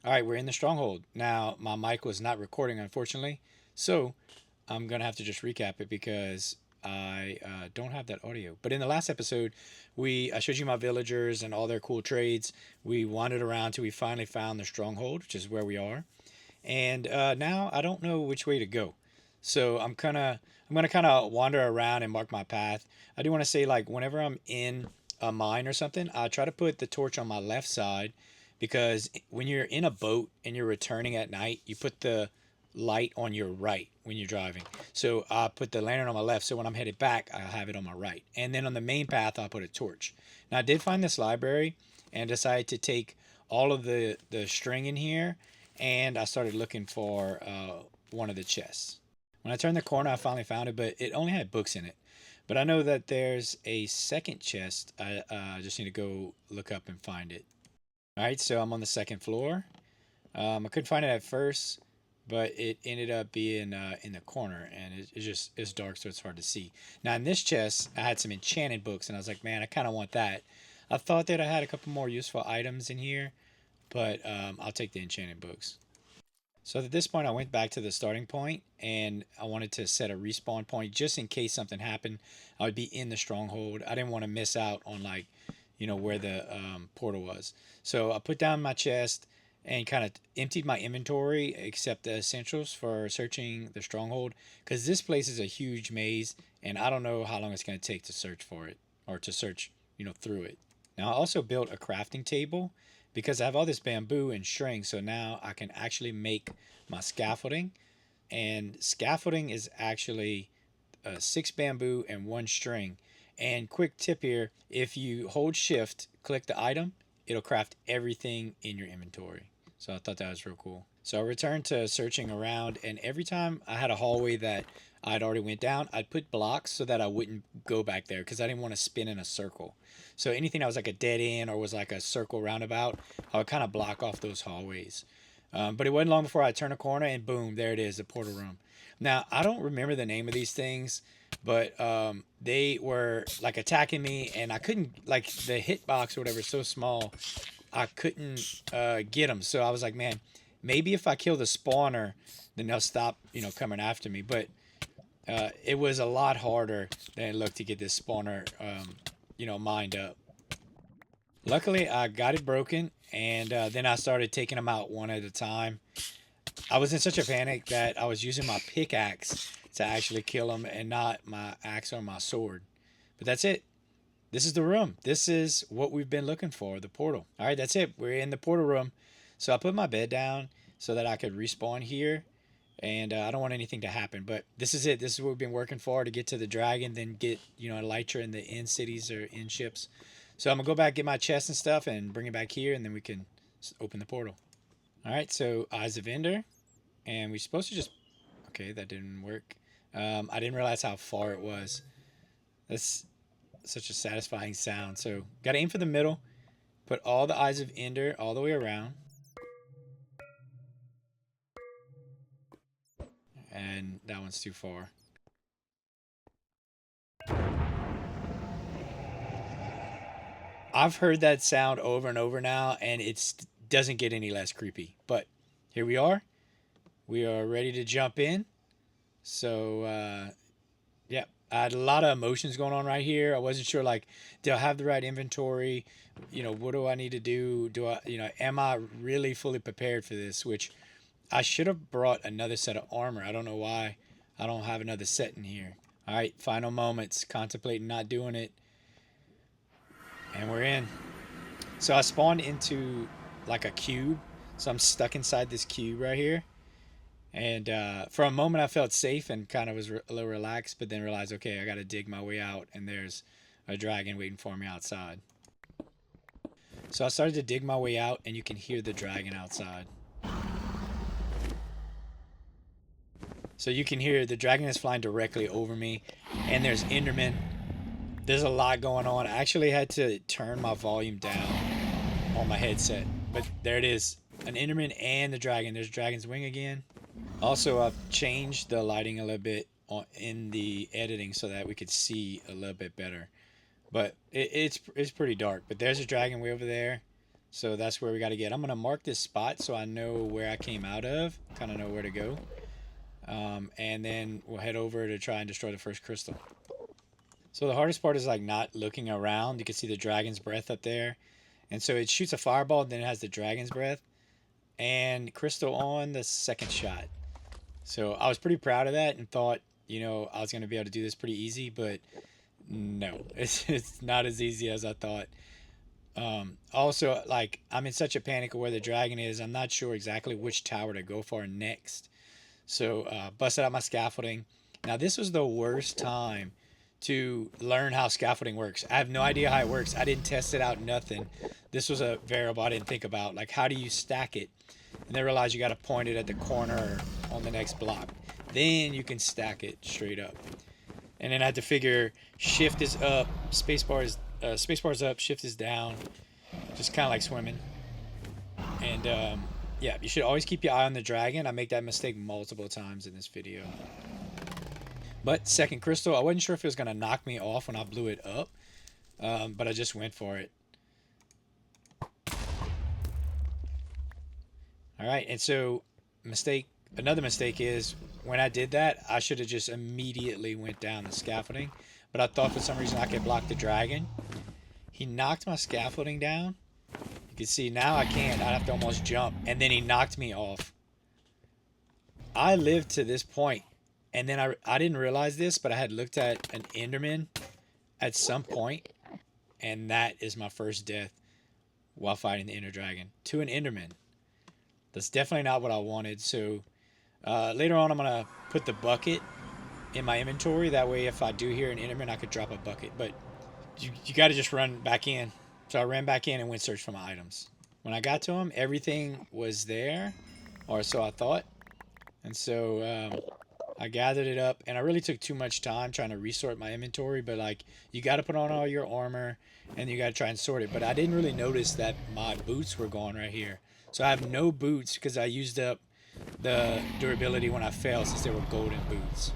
All right, we're in the stronghold. Now, my mic was not recording, unfortunately. So I'm going to have to just recap it because I don't have that audio. But in the last episode, I showed you my villagers and all their cool trades. We wandered around till we finally found the stronghold, which is where we are. And now I don't know which way to go. So I'm gonna kind of wander around and mark my path. I do want to say, like, whenever I'm in a mine or something, I try to put the torch on my left side, because when you're in a boat and you're returning at night, you put the light on your right when you're driving. So I put the lantern on my left, so when I'm headed back, I have it on my right. And then on the main path, I'll put a torch. Now I did find this library and decided to take all of the string in here, and I started looking for one of the chests. When I turned the corner, I finally found it, but it only had books in it. But I know that there's a second chest. I just need to go look up and find it. All right, so I'm on the second floor. I couldn't find it at first, but it ended up being in the corner, and it's dark, so it's hard to see. Now in this chest, I had some enchanted books, and I was like, man, I kind of want that. I thought that I had a couple more useful items in here, but I'll take the enchanted books. So at this point, I went back to the starting point, and I wanted to set a respawn point just in case something happened. I would be in the stronghold. I didn't want to miss out on, like, where the portal was. So I put down my chest and kind of emptied my inventory except the essentials for searching the stronghold, because this place is a huge maze, and I don't know how long it's going to take to search for it, or to search, through it. Now I also built a crafting table because I have all this bamboo and string, so now I can actually make my scaffolding. And scaffolding is actually 6 bamboo and 1 string. And quick tip here, if you hold shift, click the item, it'll craft everything in your inventory. So I thought that was real cool. So I returned to searching around, and every time I had a hallway that I'd already went down, I'd put blocks so that I wouldn't go back there, because I didn't want to spin in a circle. So anything that was like a dead end or was like a circle roundabout, I would kind of block off those hallways. But it wasn't long before I turned a corner, and boom, there it is, the portal room. Now, I don't remember the name of these things, but they were like attacking me, and I couldn't, like, the hitbox or whatever is so small, I couldn't get them. So I was like, man, maybe if I kill the spawner, then they'll stop, coming after me. But it was a lot harder than it looked to get this spawner, mined up. Luckily, I got it broken, and then I started taking them out one at a time. I was in such a panic that I was using my pickaxe to actually kill them, and not my axe or my sword. But that's it. This is the room. This is what we've been looking for, the portal. All right, that's it. We're in the portal room. So I put my bed down so that I could respawn here, and I don't want anything to happen. But this is it. This is what we've been working for, to get to the dragon, then get, Elytra in the end cities or end ships. So I'm gonna go back, get my chest and stuff, and bring it back here, and then we can open the portal. All right, so Eyes of Ender, and we're supposed to just... Okay, that didn't work. I didn't realize how far it was. That's such a satisfying sound. So gotta aim for the middle. Put all the Eyes of Ender all the way around. And that one's too far. I've heard that sound over and over now, and it doesn't get any less creepy. But here we are. We are ready to jump in. So, yeah, I had a lot of emotions going on right here. I wasn't sure, like, do I have the right inventory? What do I need to do? Am I really fully prepared for this? Which I should have brought another set of armor. I don't know why I don't have another set in here. All right, final moments. Contemplating not doing it. And we're in. So I spawned into like a cube. So I'm stuck inside this cube right here. And for a moment, I felt safe and kind of was a little relaxed, but then realized, okay, I got to dig my way out, and there's a dragon waiting for me outside. So I started to dig my way out, and you can hear the dragon outside. So you can hear the dragon is flying directly over me, and there's Enderman. There's a lot going on. I actually had to turn my volume down on my headset, but there it is. An Enderman and the dragon. There's Dragon's Wing again. Also, I've changed the lighting a little bit in the editing so that we could see a little bit better. But it's pretty dark. But there's a dragon way over there. So that's where we got to get. I'm going to mark this spot so I know where I came out of, kind of know where to go. And then we'll head over to try and destroy the first crystal. So the hardest part is like not looking around. You can see the dragon's breath up there. And so it shoots a fireball, then it has the dragon's breath. And crystal on the second shot. So I was pretty proud of that and thought, I was going to be able to do this pretty easy, but no, it's not as easy as I thought. Also, like, I'm in such a panic of where the dragon is. I'm not sure exactly which tower to go for next. So, busted out my scaffolding. Now, this was the worst time to learn how scaffolding works. I have no idea how it works. I didn't test it out, nothing. This was a variable I didn't think about. Like, how do you stack it? And then realize you got to point it at the corner on the next block. Then you can stack it straight up. And then I had to figure shift is up, spacebar is up, shift is down. Just kind of like swimming. And yeah, you should always keep your eye on the dragon. I make that mistake multiple times in this video. But second crystal, I wasn't sure if it was going to knock me off when I blew it up. But I just went for it. Alright, and so another mistake is when I did that, I should have just immediately went down the scaffolding. But I thought for some reason I could block the dragon. He knocked my scaffolding down. You can see now I can't. I'd have to almost jump. And then he knocked me off. I lived to this point. And then I didn't realize this, but I had looked at an Enderman at some point. And that is my first death while fighting the Ender Dragon. To an Enderman. That's definitely not what I wanted. So later on, I'm going to put the bucket in my inventory. That way, if I do hear an Enderman, I could drop a bucket. But you got to just run back in. So I ran back in and went search for my items. When I got to them, everything was there. Or so I thought. And so I gathered it up. And I really took too much time trying to resort my inventory. But like, you got to put on all your armor. And you got to try and sort it. But I didn't really notice that my boots were gone right here. So I have no boots because I used up the durability when I fell since they were golden boots.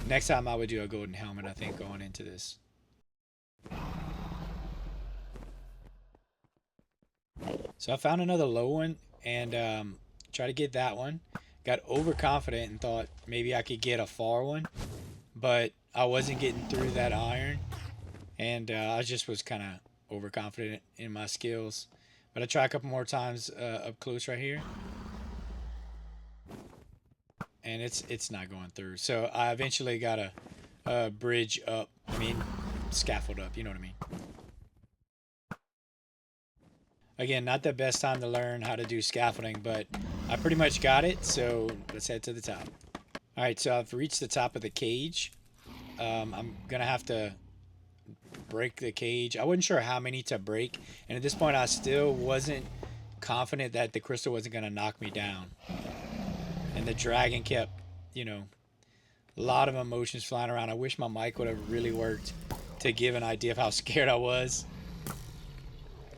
Next time I would do a golden helmet, I think, going into this. So I found another low one and tried to get that one. Got overconfident and thought maybe I could get a far one. But I wasn't getting through that iron. And I just was kind of overconfident in my skills. But I try a couple more times up close right here. And it's not going through. So I eventually got a bridge up. I mean, scaffold up. You know what I mean. Again, not the best time to learn how to do scaffolding, but I pretty much got it. So let's head to the top. All right, so I've reached the top of the cage. I'm going to have to break the cage. I wasn't sure how many to break, and at this point I still wasn't confident that the crystal wasn't going to knock me down. And the dragon kept, a lot of emotions flying around. I wish my mic would have really worked to give an idea of how scared I was.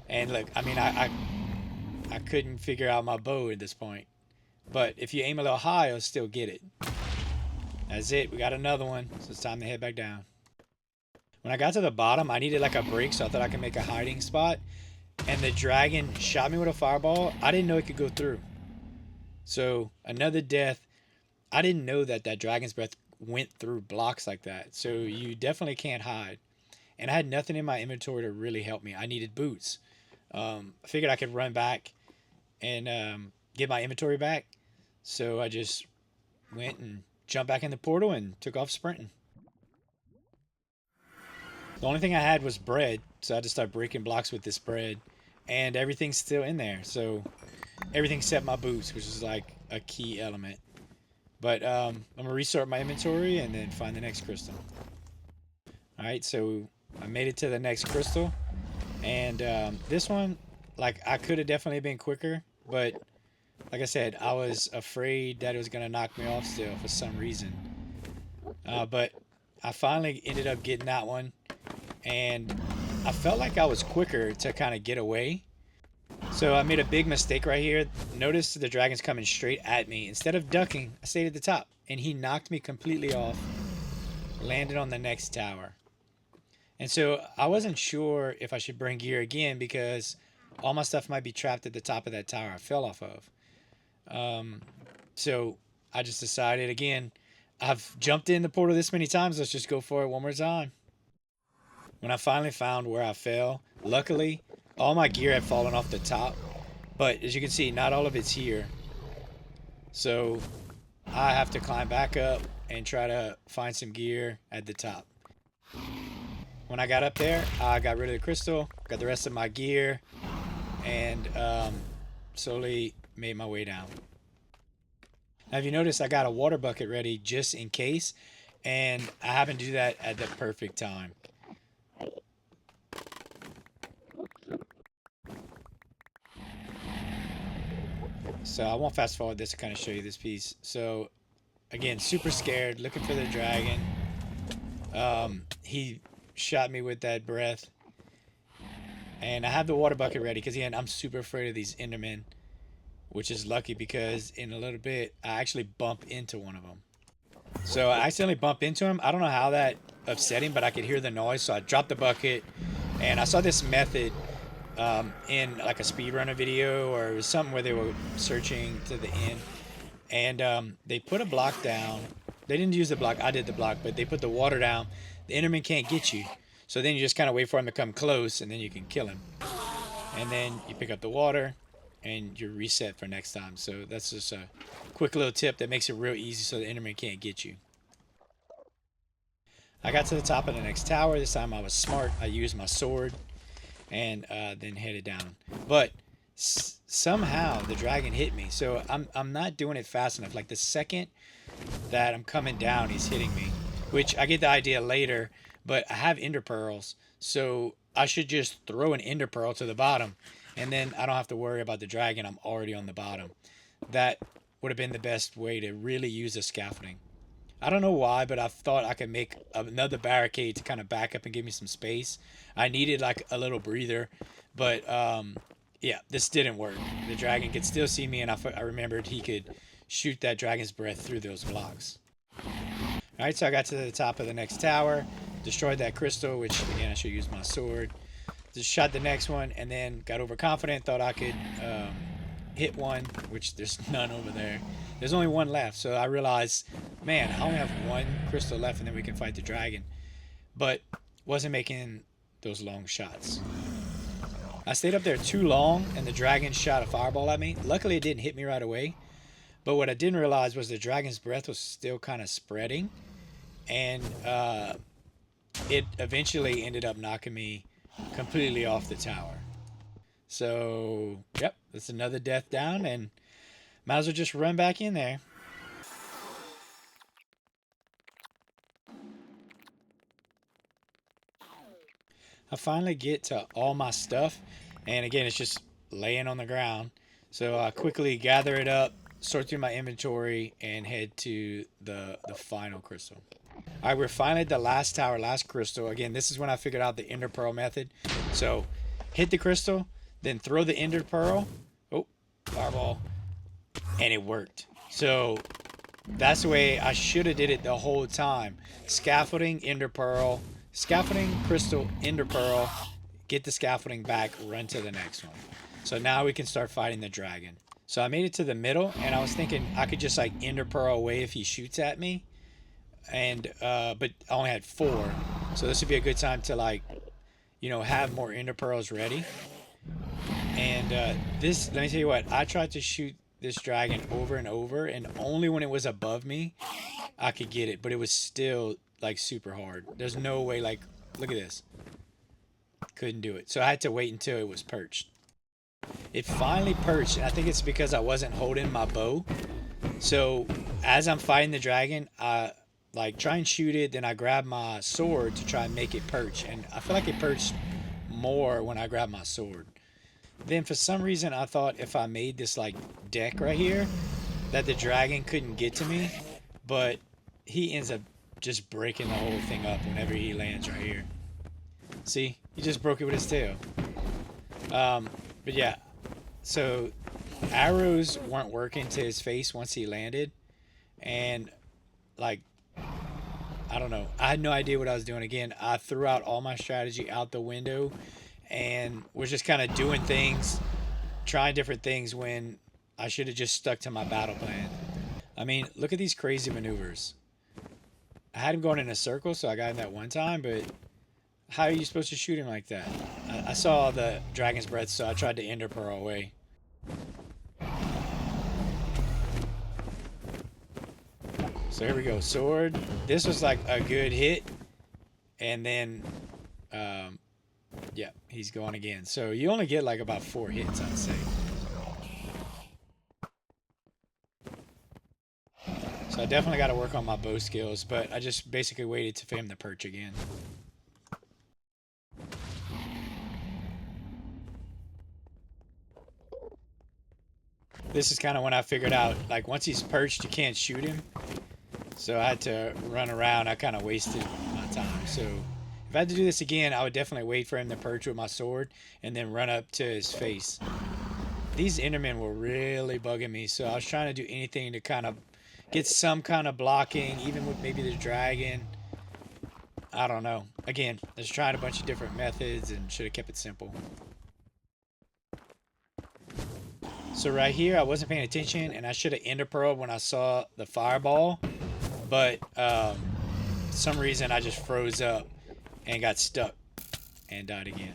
And look, I mean, I couldn't figure out my bow at this point, but if you aim a little high, you'll still get it. That's it. We got another one, so it's time to head back down. When I got to the bottom, I needed like a break, so I thought I could make a hiding spot. And the dragon shot me with a fireball. I didn't know it could go through. So another death. I didn't know that dragon's breath went through blocks like that. So you definitely can't hide. And I had nothing in my inventory to really help me. I needed boots. I figured I could run back and get my inventory back. So I just went and jumped back in the portal and took off sprinting. The only thing I had was bread, so I had to start breaking blocks with this bread. And everything's still in there, so everything except my boots, which is like a key element. But I'm going to restart my inventory and then find the next crystal. Alright, so I made it to the next crystal. And this one, like, I could have definitely been quicker, but like I said, I was afraid that it was going to knock me off still for some reason. But I finally ended up getting that one. And I felt like I was quicker to kind of get away. So I made a big mistake right here. Notice the dragon's coming straight at me. Instead of ducking, I stayed at the top. And he knocked me completely off. Landed on the next tower. And so I wasn't sure if I should bring gear again because all my stuff might be trapped at the top of that tower I fell off of. Um, so I just decided again, I've jumped in the portal this many times. Let's just go for it one more time. When I finally found where I fell, luckily, all my gear had fallen off the top. But as you can see, not all of it's here. So I have to climb back up and try to find some gear at the top. When I got up there, I got rid of the crystal, got the rest of my gear, and slowly made my way down. Now, if you notice, I got a water bucket ready just in case, and I happened to do that at the perfect time. So I won't fast forward this to kind of show you this piece. So again, super scared, looking for the dragon. He shot me with that breath, and I have the water bucket ready because again, I'm super afraid of these Endermen, which is lucky because in a little bit I actually bump into one of them. So I accidentally bumped into him. I don't know how that upset him, but I could hear the noise, so I dropped the bucket, and I saw this method in like a speedrunner video, or it was something where they were searching to the end, and they put a block down. They didn't use the block. I did the block, but they put the water down. The Enderman can't get you, so then you just kind of wait for him to come close, and then you can kill him. And then you pick up the water, and you're reset for next time. So that's just a quick little tip that makes it real easy, so the Enderman can't get you. I got to the top of the next tower. This time I was smart. I used my sword and then headed down. But somehow the dragon hit me. So I'm not doing it fast enough. Like the second that I'm coming down, he's hitting me. Which I get the idea later, but I have ender pearls. So I should just throw an ender pearl to the bottom. And then I don't have to worry about the dragon. I'm already on the bottom. That would have been the best way to really use the scaffolding. I don't know why, but I thought I could make another barricade to kind of back up and give me some space. I needed like a little breather, but yeah, this didn't work. The dragon could still see me, and I remembered he could shoot that dragon's breath through those blocks. All right, so I got to the top of the next tower, destroyed that crystal, which again I should use my sword. Just shot the next one, and then got overconfident, thought I could hit one, which there's none over there. There's only one left, so I realized, man, I only have one crystal left, and then we can fight the dragon. But wasn't making those long shots. I stayed up there too long, and the dragon shot a fireball at me. Luckily, it didn't hit me right away. But what I didn't realize was the dragon's breath was still kind of spreading, and it eventually ended up knocking me completely off the tower. So, yep, that's another death down, and might as well just run back in there. I finally get to all my stuff, and again, it's just laying on the ground. So I quickly gather it up, sort through my inventory, and head to the final crystal. All right, we're finally at the last tower, last crystal. Again, this is when I figured out the ender pearl method. So hit the crystal, then throw the ender pearl. Oh, fireball. And it worked. So that's the way I should have did it the whole time. Scaffolding, ender pearl, scaffolding, crystal, ender pearl, get the scaffolding back, run to the next one. So now we can start fighting the dragon. So I made it to the middle, and I was thinking I could just like ender pearl away if he shoots at me. And but I only had 4. So this would be a good time to like, have more ender pearls ready. And this, let me tell you what, I tried to shoot this dragon over and over, and only when it was above me I could get it, but it was still like super hard. There's no way, like, look at this, couldn't do it. So I had to wait until it was perched. It finally perched, and I think it's because I wasn't holding my bow. So as I'm fighting the dragon, I like try and shoot it, then I grab my sword to try and make it perch, and I feel like it perched more when I grab my sword. Then for some reason I thought if I made this like deck right here that the dragon couldn't get to me, but he ends up just breaking the whole thing up whenever he lands right here. See, he just broke it with his tail. But yeah, so arrows weren't working to his face once he landed, and like, I don't know, I had no idea what I was doing. Again, I threw out all my strategy out the window, and was just kind of doing things, trying different things when I should have just stuck to my battle plan. I mean, look at these crazy maneuvers. I had him going in a circle, so I got him that one time, but how are you supposed to shoot him like that? I saw the dragon's breath, so I tried to ender pearl away. So here we go, sword. This was like a good hit, and then, um, yeah, he's going again. So you only get like about 4 hits, I'd say. So I definitely got to work on my bow skills, but I just basically waited for him to perch again. This is kind of when I figured out, like, once he's perched, you can't shoot him. So I had to run around. I kind of wasted my time. So if I had to do this again, I would definitely wait for him to perch with my sword and then run up to his face. These Endermen were really bugging me, so I was trying to do anything to kind of get some kind of blocking, even with maybe the dragon. I don't know. Again, I just tried a bunch of different methods and should have kept it simple. So right here, I wasn't paying attention, and I should have ender pearled when I saw the fireball, but for some reason I just froze up and got stuck and died again.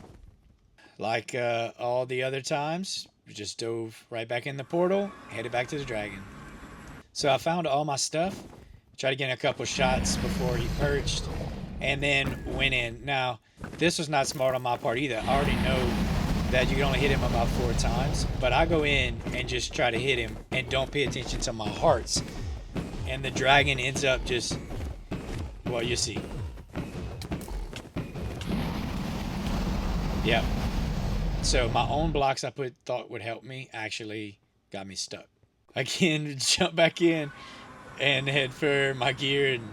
Like all the other times, we just dove right back in the portal, headed back to the dragon. So I found all my stuff, tried to get a couple shots before he perched, and then went in. Now, this was not smart on my part either. I already know that you can only hit him about 4 times, but I go in and just try to hit him and don't pay attention to my hearts. And the dragon ends up just, well, you see. Yep. So my own blocks I thought would help me actually got me stuck. Again, jump back in and head for my gear and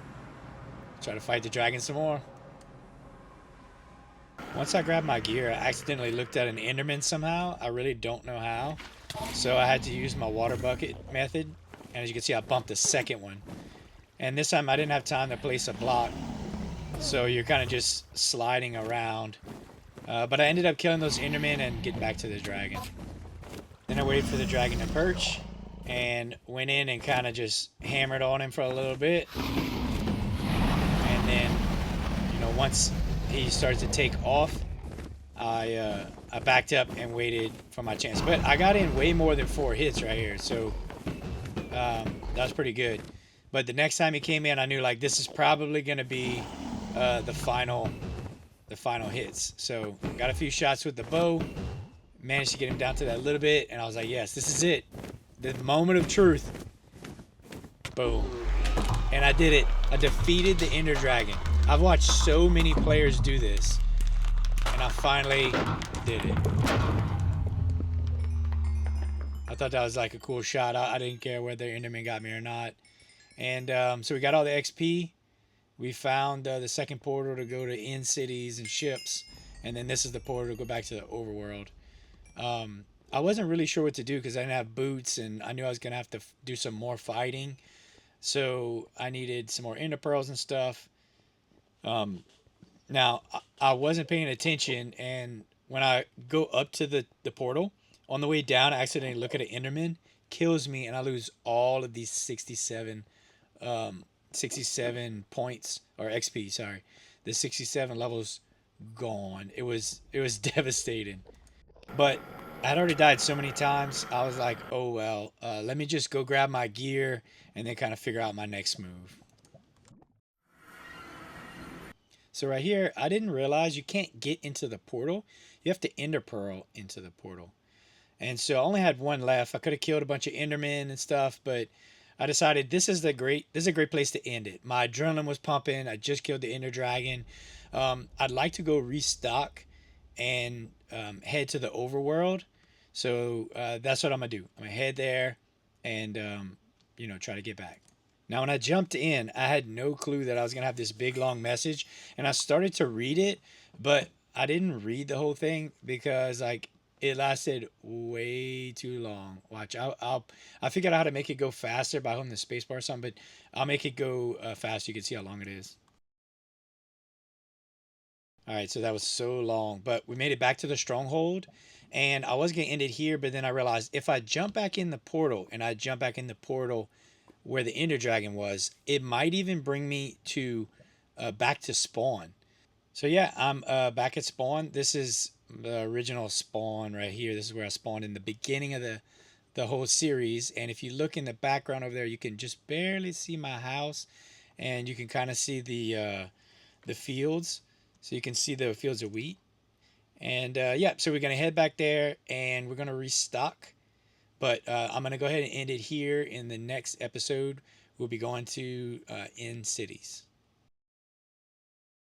try to fight the dragon some more. Once I grabbed my gear, I accidentally looked at an Enderman somehow. I really don't know how. So I had to use my water bucket method. And as you can see, I bumped the second one. And this time I didn't have time to place a block. So you're kind of just sliding around. But I ended up killing those Endermen and getting back to the dragon. Then I waited for the dragon to perch and went in and kind of just hammered on him for a little bit. And then, once he started to take off, I backed up and waited for my chance. But I got in way more than 4 hits right here, so that was pretty good. But the next time he came in, I knew like this is probably gonna be the final hits. So got a few shots with the bow, managed to get him down to that little bit, and I was like, yes, this is it, the moment of truth. Boom. And I did it. I defeated the Ender Dragon. I've watched so many players do this, and I finally did it. I thought that was like a cool shot. I didn't care whether Enderman got me or not. And so we got all the XP. We found the second portal to go to in cities and ships, and then this is the portal to go back to the overworld. I wasn't really sure what to do because I didn't have boots, and I knew I was gonna have to do some more fighting. So I needed some more ender pearls and stuff. Now I wasn't paying attention, and when I go up to the portal, on the way down, I accidentally look at an Enderman, kills me, and I lose all of these 67 points or XP. Sorry, the 67 levels gone. It was devastating. But I'd already died so many times. I was like, oh well, let me just go grab my gear and then kind of figure out my next move. So right here, I didn't realize you can't get into the portal. You have to ender pearl into the portal. And so I only had one left. I could have killed a bunch of endermen and stuff, but I decided this is a great place to end it. My adrenaline was pumping. I just killed the ender dragon. I'd like to go restock and head to the overworld. So that's what I'm gonna do. I'm gonna head there and try to get back. Now, when I jumped in, I had no clue that I was going to have this big long message, and I started to read it, but I didn't read the whole thing because like it lasted way too long. Watch, I figured out how to make it go faster by holding the space bar or something, but I'll make it go fast. You can see how long it is. All right, so that was so long, but we made it back to the stronghold, and I was gonna end it here, but then I realized if I jump back in the portal and I jump back in the portal where the Ender Dragon was, it might even bring me to back to spawn. So yeah, I'm back at spawn. This is the original spawn right here. This is where I spawned in the beginning of the whole series. And if you look in the background over there, you can just barely see my house, and you can kind of see the fields. So you can see the fields of wheat. And yeah, so we're gonna head back there and we're gonna restock. But I'm gonna go ahead and end it here. In the next episode, we'll be going to end cities.